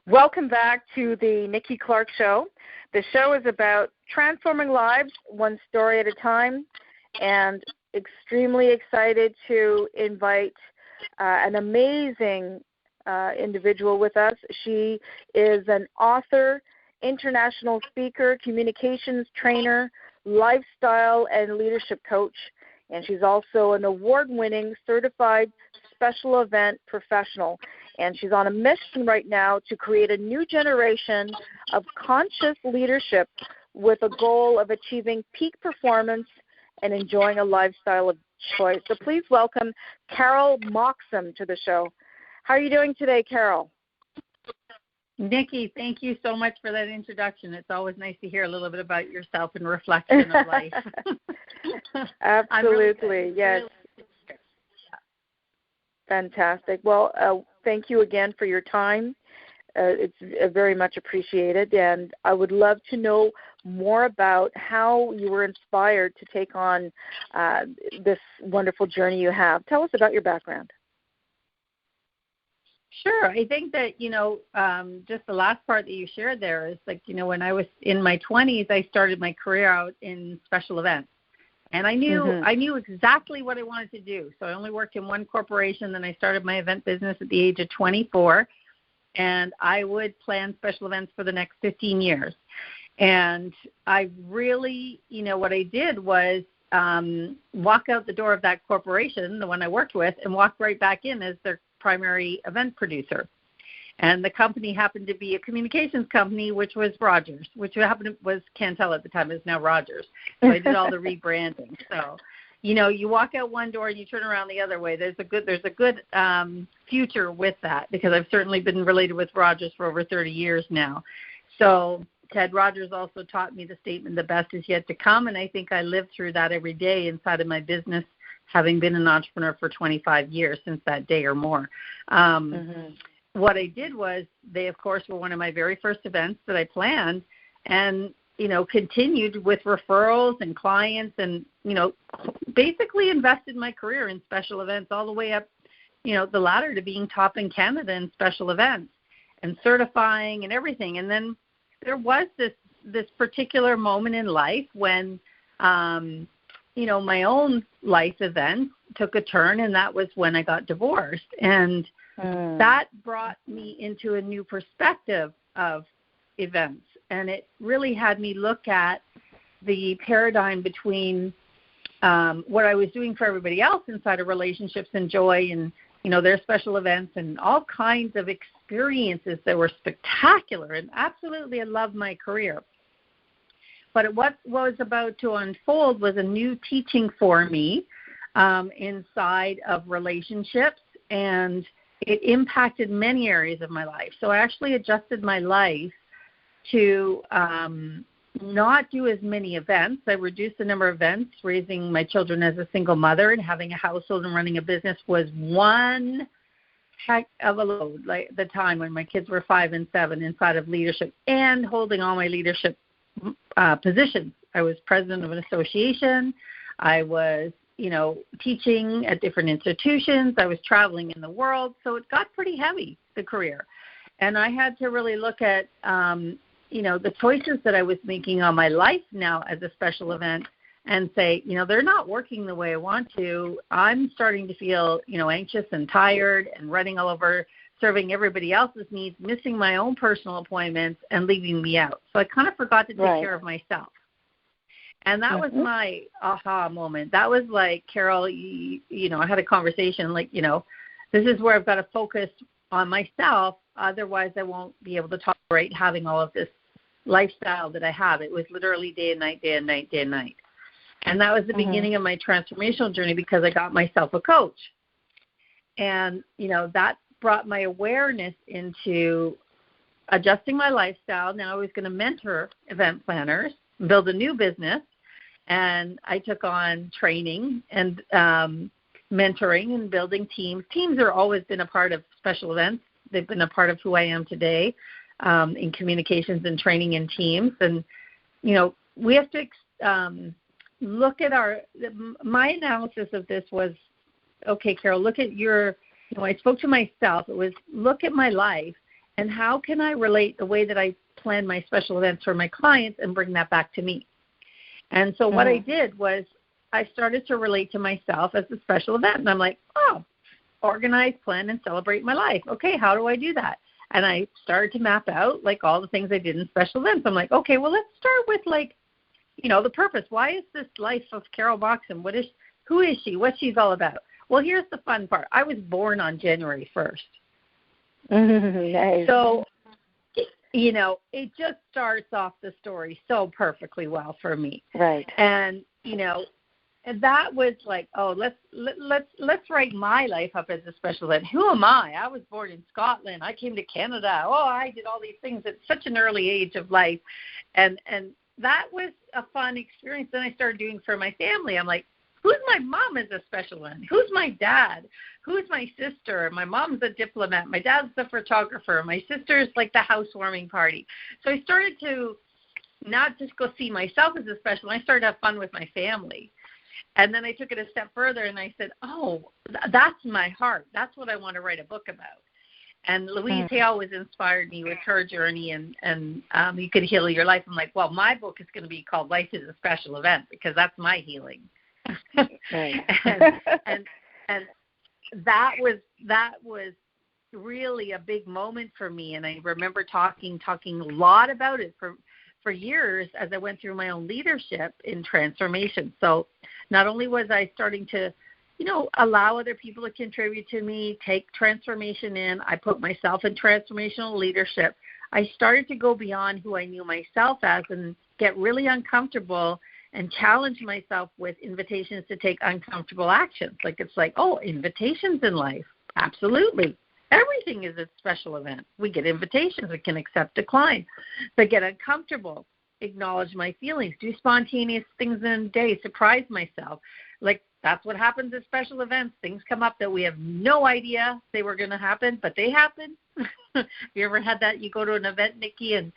Welcome back to the Nikki Clarke Show. The show is about transforming lives one story at a time, and extremely excited to invite an amazing individual with us. She is an author, international speaker, communications trainer, lifestyle and leadership coach, and she's also an award-winning certified special event professional. And she's on a mission right now to create a new generation of conscious leadership with a goal of achieving peak performance and enjoying a lifestyle of choice. So please welcome Carol Moxam to the show. How are you doing today, Carol? Nikki, thank you so much for that introduction. It's always nice to hear a little bit about yourself and reflection of life. Absolutely, really yes. Fantastic. Well, thank you again for your time. It's very much appreciated, and I would love to know more about how you were inspired to take on this wonderful journey you have. Tell us about your background. Sure. I think that, just the last part that you shared there is like, when I was in my 20s, I started my career out in special events. And I knew exactly what I wanted to do. So I only worked in one corporation. Then I started my event business at the age of 24. And I would plan special events for the next 15 years. And I really, what I did was walk out the door of that corporation, the one I worked with, and walk right back in as their primary event producer. And the company happened to be a communications company, which was Rogers, which was Cantel at the time. It's now Rogers. So I did all the rebranding. So, you walk out one door and you turn around the other way. There's a good future with that, because I've certainly been related with Rogers for over 30 years now. So Ted Rogers also taught me the statement, the best is yet to come. And I think I live through that every day inside of my business, having been an entrepreneur for 25 years since that day or more. What I did was they, of course, were one of my very first events that I planned, and, continued with referrals and clients and, basically invested my career in special events all the way up, the ladder to being top in Canada in special events and certifying and everything. And then there was this particular moment in life when, my own life event took a turn, and that was when I got divorced. And that brought me into a new perspective of events. And it really had me look at the paradigm between what I was doing for everybody else inside of relationships and joy and, their special events and all kinds of experiences that were spectacular. And absolutely, I loved my career. But what was about to unfold was a new teaching for me inside of relationships, and it impacted many areas of my life. So I actually adjusted my life to not do as many events. I reduced the number of events. Raising my children as a single mother and having a household and running a business was one heck of a load. Like the time when my kids were 5 and 7 inside of leadership and holding all my leadership positions. I was president of an association. I was, teaching at different institutions. I was traveling in the world. So it got pretty heavy, the career. And I had to really look at, the choices that I was making on my life now as a special event and say, they're not working the way I want to. I'm starting to feel, anxious and tired and running all over, serving everybody else's needs, missing my own personal appointments, and leaving me out. So I kind of forgot to take care of myself. And that was my aha moment. That was like, Carol, I had a conversation like, this is where I've got to focus on myself. Otherwise, I won't be able to tolerate having all of this lifestyle that I have. It was literally day and night, day and night, day and night. And that was the beginning of my transformational journey, because I got myself a coach. And, that brought my awareness into adjusting my lifestyle. Now I was going to mentor event planners, build a new business, and I took on training and mentoring and building teams. Teams are always been a part of special events. They've been a part of who I am today in communications and training in teams. And, we have to look at my analysis of this was, okay, Carol, look at I spoke to myself. It was look at my life And how can I relate the way that I plan my special events for my clients and bring that back to me? And so what I did was I started to relate to myself as a special event. And I'm like, oh, organize, plan, and celebrate my life. Okay, how do I do that? And I started to map out, like, all the things I did in special events. I'm like, okay, well, let's start with, like, the purpose. Why is this life of Carol Moxam? Who is she? What she's all about? Well, here's the fun part. I was born on January 1st. Nice. So, it just starts off the story so perfectly well for me. Right. And, and that was like, oh, let's write my life up as a special event. Who am I? I was born in Scotland. I came to Canada. Oh, I did all these things at such an early age of life. And that was a fun experience. Then I started doing for my family. I'm like, who's my mom as a special event? Who's my dad? Who's my sister? My mom's a diplomat. My dad's the photographer. My sister's like the housewarming party. So I started to not just go see myself as a special event. I started to have fun with my family. And then I took it a step further and I said, oh, that's my heart. That's what I want to write a book about. And Louise Hay always inspired me with her journey and You Could Heal Your Life. I'm like, well, my book is going to be called Life is a Special Event because that's my healing. Right. and that was really a big moment for me. And I remember talking a lot about it for years as I went through my own leadership in transformation. So not only was I starting to, allow other people to contribute to me, take transformation in, I put myself in transformational leadership. I started to go beyond who I knew myself as and get really uncomfortable and challenge myself with invitations to take uncomfortable actions. Like, it's like, oh, invitations in life. Absolutely. Everything is a special event. We get invitations. We can accept, decline. But get uncomfortable, acknowledge my feelings, do spontaneous things in a day, surprise myself. Like, that's what happens at special events. Things come up that we have no idea they were going to happen, but they happen. Have you ever had that? You go to an event, Nikki, and,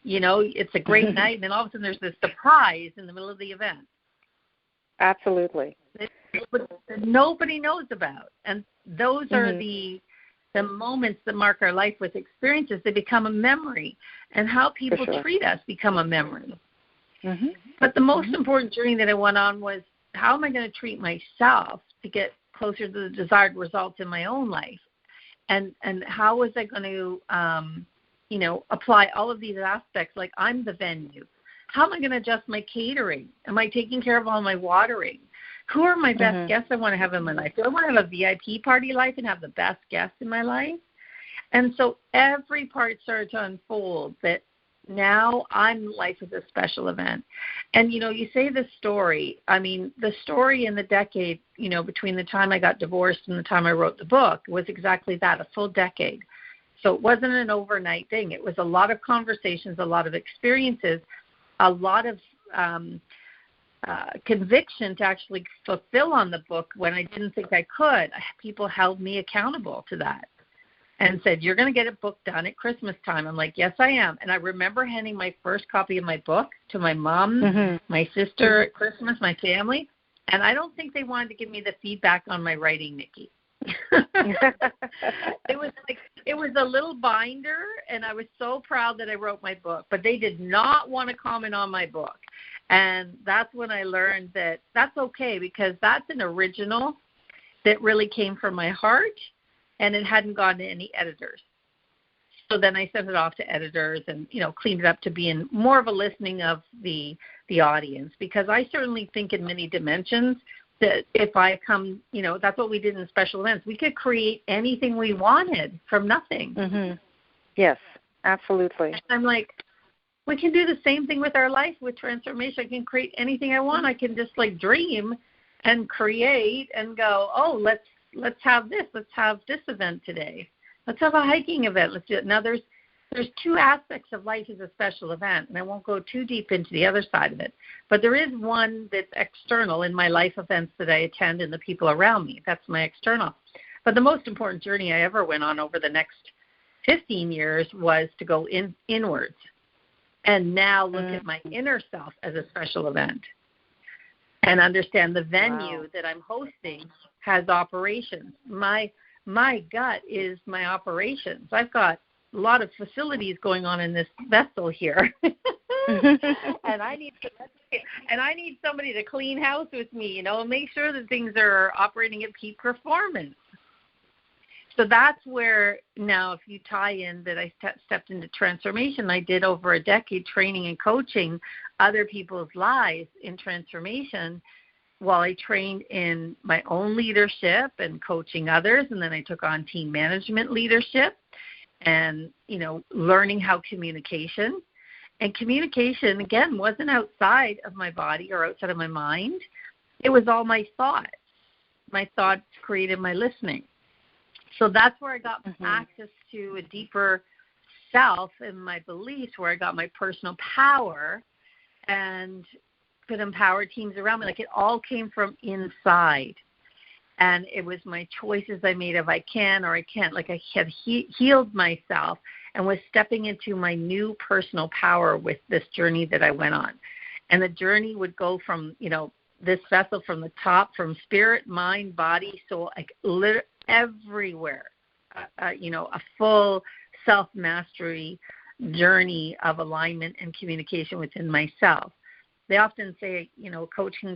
it's a great night, and then all of a sudden there's this surprise in the middle of the event. Absolutely. That nobody knows about. And those are the moments that mark our life with experiences. They become a memory. And how people treat us become a memory. But the most important journey that I went on was, how am I going to treat myself to get closer to the desired results in my own life? And how was I going to, apply all of these aspects? Like, I'm the venue. How am I going to adjust my catering? Am I taking care of all my watering? Who are my best guests I want to have in my life? Do I want to have a VIP party life and have the best guests in my life? And so every part started to unfold that now life is a special event. And, you say the story. I mean, the story in the decade, between the time I got divorced and the time I wrote the book was exactly that, a full decade. So it wasn't an overnight thing. It was a lot of conversations, a lot of experiences, a lot of conviction to actually fulfill on the book when I didn't think I could. People held me accountable to that and said, you're going to get a book done at Christmas time. I'm like, yes, I am. And I remember handing my first copy of my book to my mom, my sister at Christmas, my family. And I don't think they wanted to give me the feedback on my writing, Nikki. It was a little binder, and I was so proud that I wrote my book. But they did not want to comment on my book. And that's when I learned that that's okay, because that's an original that really came from my heart, and it hadn't gone to any editors. So then I sent it off to editors and, cleaned it up to be in more of a listening of the audience, because I certainly think in many dimensions that if I come, that's what we did in special events. We could create anything we wanted from nothing. Yes, absolutely. And I'm like, we can do the same thing with our life, with transformation. I can create anything I want. I can just dream and create and go, oh, let's have this. Let's have this event today. Let's have a hiking event. Let's do it. Now, there's two aspects of life as a special event, and I won't go too deep into the other side of it. But there is one that's external in my life events that I attend and the people around me. That's my external. But the most important journey I ever went on over the next 15 years was to go inwards and now look at my inner self as a special event and understand the venue that I'm hosting has operations. My gut is my operations. I've got lot of facilities going on in this vessel here. and I need somebody to clean house with me, and make sure that things are operating at peak performance. So that's where now, if you tie in that I stepped into transformation, I did over a decade training and coaching other people's lives in transformation while I trained in my own leadership and coaching others. And then I took on team management leadership and, learning how communication. And communication, again, wasn't outside of my body or outside of my mind. It was all my thoughts. My thoughts created my listening. So that's where I got access to a deeper self and my beliefs, where I got my personal power and could empower teams around me. Like, it all came from inside. And it was my choices I made of I can or I can't. Like, I had healed myself and was stepping into my new personal power with this journey that I went on. And the journey would go from, this vessel from the top, from spirit, mind, body, soul, like everywhere, a full self-mastery journey of alignment and communication within myself. They often say, a coach can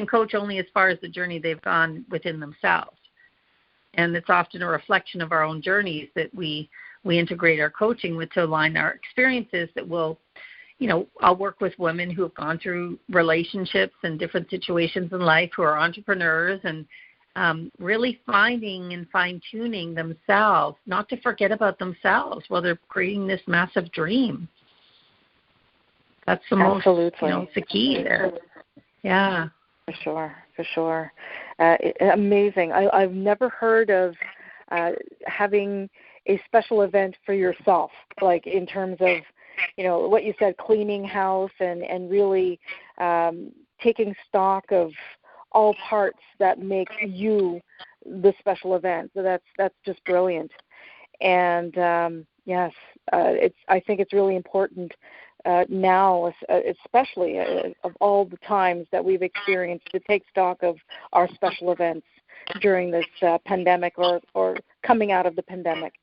coach only as far as the journey they've gone within themselves. And it's often a reflection of our own journeys that we integrate our coaching with to align our experiences that will, I'll work with women who have gone through relationships and different situations in life, who are entrepreneurs, and really finding and fine-tuning themselves, not to forget about themselves while they're creating this massive dream. That's the Absolutely. most, the key there. Yeah. For sure. Amazing. I've never heard of having a special event for yourself, like in terms of, what you said, cleaning house and really taking stock of all parts that make you the special event. So that's just brilliant. And yes, I think it's really important now, especially of all the times that we've experienced, to take stock of our special events during this pandemic or coming out of the pandemic.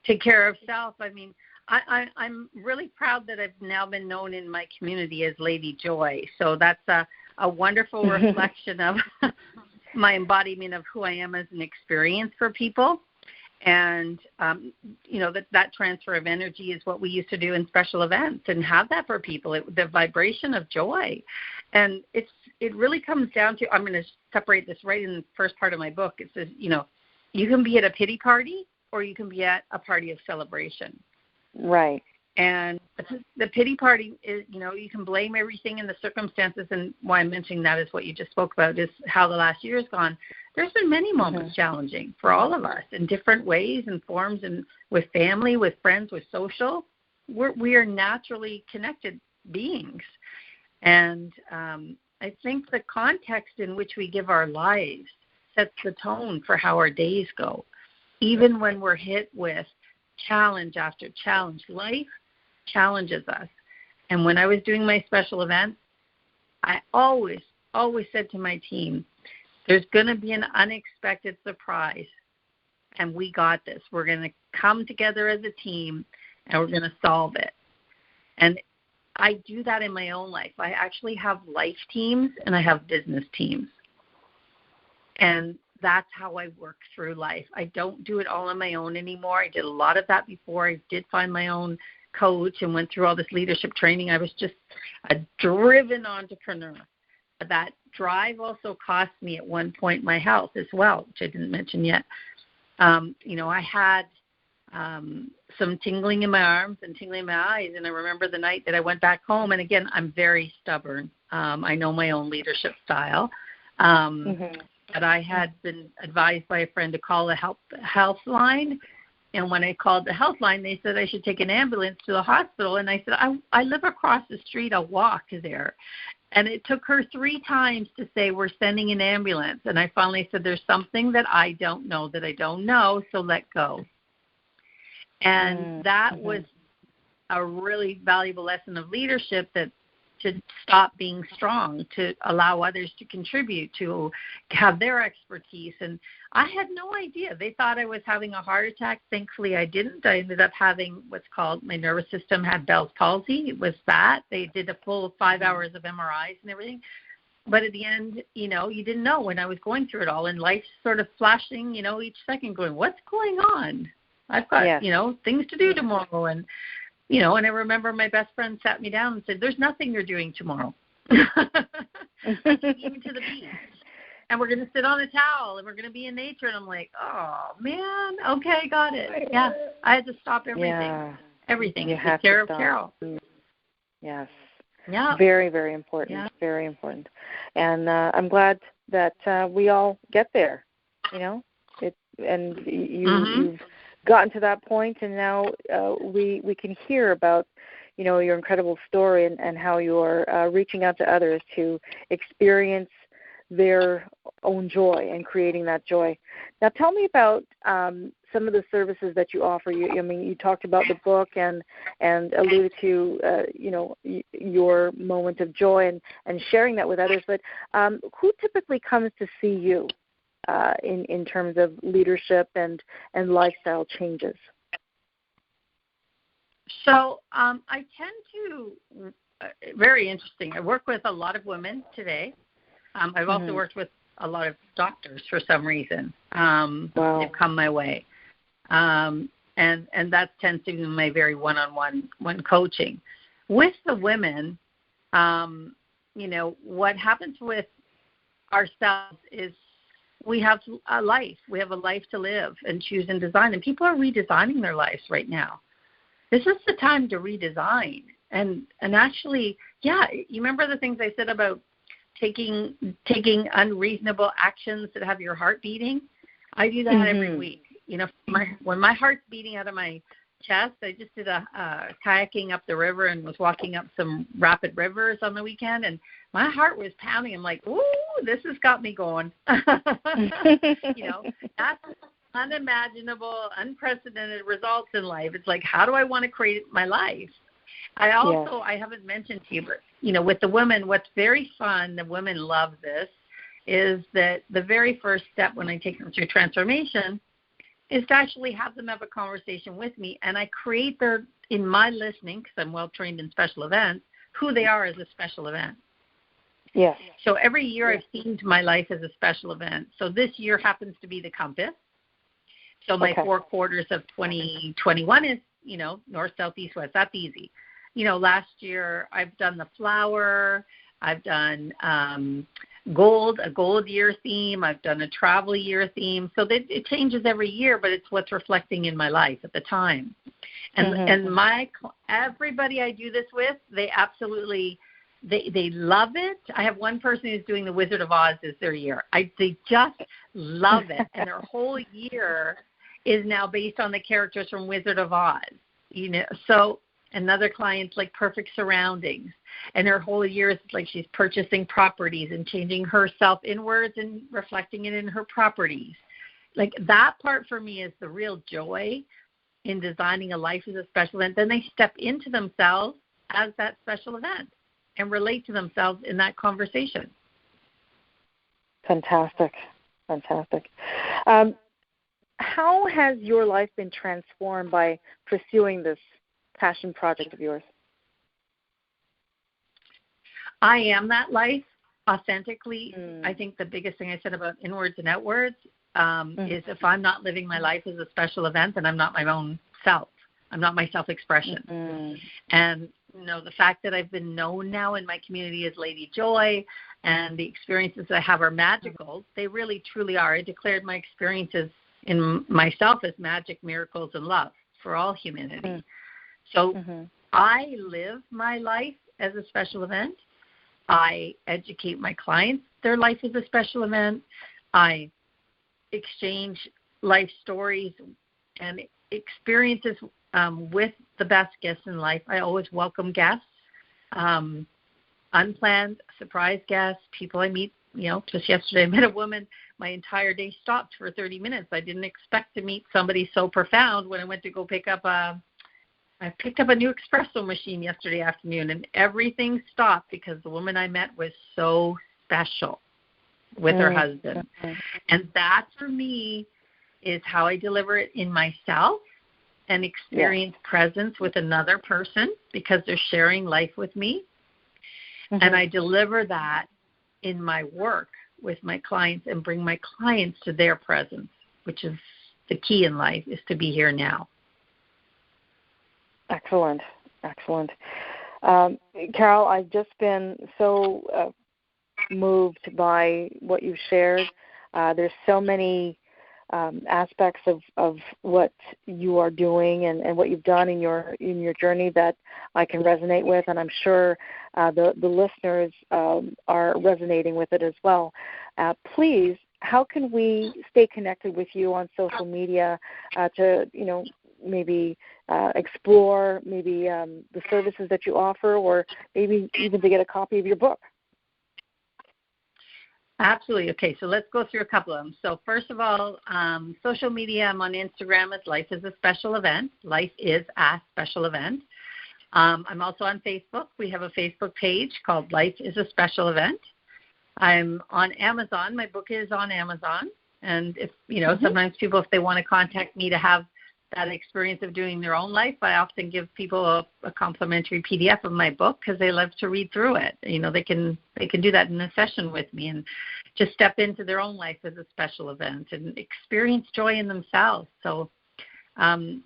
Take care of self. I mean, I'm really proud that I've now been known in my community as Lady Joy. So that's a wonderful reflection of my embodiment of who I am as an experience for people. And, that transfer of energy is what we used to do in special events and have that for people, the vibration of joy. And it really comes down to, I'm going to separate this right in the first part of my book. It says, you can be at a pity party or you can be at a party of celebration. Right. And the pity party is, you can blame everything in the circumstances. And why I'm mentioning that is what you just spoke about, is how the last year has gone. There's been many moments challenging for all of us in different ways and forms, and with family, with friends, with social. We are naturally connected beings. And I think the context in which we give our lives sets the tone for how our days go. Even when we're hit with challenge after challenge, life challenges us. And when I was doing my special events, I always said to my team, there's going to be an unexpected surprise, and we got this. We're going to come together as a team, and we're going to solve it. And I do that in my own life. I actually have life teams, and I have business teams. And that's how I work through life. I don't do it all on my own anymore. I did a lot of that before. I did find my own coach and went through all this leadership training. I was just a driven entrepreneur. But that drive also cost me at one point my health as well, which I didn't mention yet. I had some tingling in my arms and tingling in my eyes, and I remember the night that I went back home. And again, I'm very stubborn. I know my own leadership style. But I had been advised by a friend to call the health line. And when I called the health line, they said I should take an ambulance to the hospital. And I said, I live across the street. I'll walk there. And it took her 3 times to say, we're sending an ambulance. And I finally said, there's something that I don't know, so let go. And that was a really valuable lesson of leadership, that to stop being strong, to allow others to contribute, to have their expertise. And I had no idea. They thought I was having a heart attack. Thankfully, I didn't. I ended up having what's called, my nervous system had Bell's palsy. It was that. They did a full 5 hours of MRIs and everything. But at the end, you didn't know when I was going through it all. And life's sort of flashing, each second going, what's going on? I've got, things to do tomorrow. And, and I remember my best friend sat me down and said, there's nothing you're doing tomorrow. I'm taking you to the beach. And we're going to sit on a towel, and we're going to be in nature. And I'm like, oh, man, okay, got it. Yeah, I had to stop everything. Yeah. Everything. You have Take care to of stop. Carol. Yes. Yeah. Very, very important. Yeah. Very important. And I'm glad that we all get there, you've gotten to that point, and now we can hear about, your incredible story and how you're reaching out to others to experience their own joy and creating that joy. Now, tell me about some of the services that you offer. You talked about the book and alluded to, your moment of joy and sharing that with others. But who typically comes to see you in terms of leadership and lifestyle changes? So I tend to, very interesting, I work with a lot of women today. I've also worked with a lot of doctors for some reason. Wow. They've come my way. And that tends to be my very one-on-one coaching. With the women, what happens with ourselves is we have a life. We have a life to live and choose and design. And people are redesigning their lives right now. This is the time to redesign. And actually, you remember the things I said about taking unreasonable actions that have your heart beating? I do that every week. When my heart's beating out of my chest, I just did a kayaking up the river and was walking up some rapid rivers on the weekend, and my heart was pounding. I'm like, ooh, this has got me going. That's unimaginable, unprecedented results in life. It's like, how do I want to create my life? I haven't mentioned to you, but, with the women, what's very fun, the women love this, is that the very first step when I take them through transformation is to actually have them have a conversation with me, and I create in my listening, because I'm well-trained in special events, who they are as a special event. Yes. So every year I've themed my life as a special event. So this year happens to be the compass. So my 4 quarters of 2021 is, north, south, east, west. That's easy. Last year I've done the flower. I've done a gold year theme. I've done a travel year theme. So that it changes every year, but it's what's reflecting in my life at the time. And everybody I do this with, they absolutely they love it. I have one person who's doing the Wizard of Oz as their year. They just love it, and their whole year is now based on the characters from Wizard of Oz. So another client's like perfect surroundings, and her whole year is like she's purchasing properties and changing herself inwards and reflecting it in her properties. Like that part for me is the real joy in designing a life as a special event. Then they step into themselves as that special event and relate to themselves in that conversation. Fantastic. How has your life been transformed by pursuing this passion project of yours? I am that life authentically. I think the biggest thing I said about inwards and outwards is if I'm not living my life as a special event, then I'm not my own self. I'm not my self-expression. And, the fact that I've been known now in my community as Lady Joy and the experiences I have are magical, they really, truly are. I declared my experiences in myself as magic, miracles, and love for all humanity. So I live my life as a special event. I educate my clients. Their life is a special event. I exchange life stories and experiences with the best guests in life. I always welcome guests, unplanned, surprise guests, people I meet. Just yesterday I met a woman. My entire day stopped for 30 minutes. I didn't expect to meet somebody so profound when I went to go pick up a I picked up a new espresso machine yesterday afternoon, and everything stopped because the woman I met was so special with her husband. And that, for me, is how I deliver it in myself and experience presence with another person because they're sharing life with me. And I deliver that in my work with my clients and bring my clients to their presence, which is the key in life, is to be here now. Excellent. Carol, I've just been so moved by what you've shared. There's so many aspects of what you are doing and what you've done in your journey that I can resonate with, and I'm sure the listeners are resonating with it as well. Please, how can we stay connected with you on social media to maybe explore maybe the services that you offer, or maybe even to get a copy of your book? Absolutely. Okay, so let's go through a couple of them. So first of all, social media, I'm on Instagram as Life is a Special Event. Life is a Special Event. I'm also on Facebook. We have a Facebook page called Life is a Special Event. I'm on Amazon. My book is on Amazon. And if, sometimes people, if they want to contact me to have that experience of doing their own life, I often give people a complimentary PDF of my book because they love to read through it. They can do that in a session with me and just step into their own life as a special event and experience joy in themselves. So those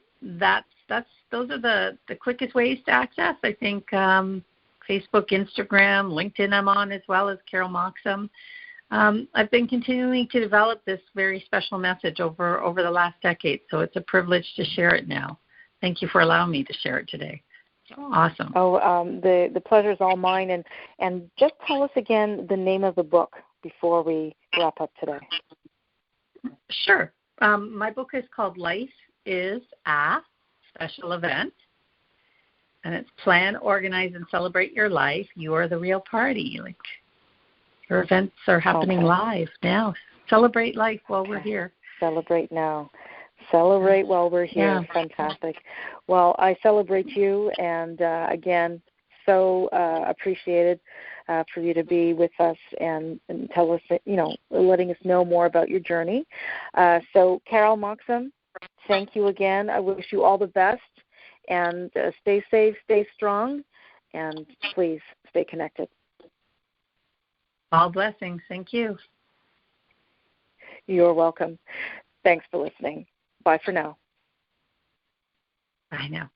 are the quickest ways to access. I think Facebook, Instagram, LinkedIn I'm on, as well as Carol Moxam. I've been continuing to develop this very special message over the last decade, so it's a privilege to share it now. Thank you for allowing me to share it today. Awesome. The pleasure is all mine. And just tell us again the name of the book before we wrap up today. Sure. My book is called Life is a Special Event, and it's Plan, Organize, and Celebrate Your Life. You are the real party. Your events are happening live now. Celebrate life while we're here. Celebrate now. Celebrate while we're here. Yeah. Fantastic. Well, I celebrate you, and again, so appreciated for you to be with us and tell us, letting us know more about your journey. So, Carol Moxam, thank you again. I wish you all the best, and stay safe, stay strong, and please stay connected. All blessings. Thank you. You're welcome. Thanks for listening. Bye for now. Bye now.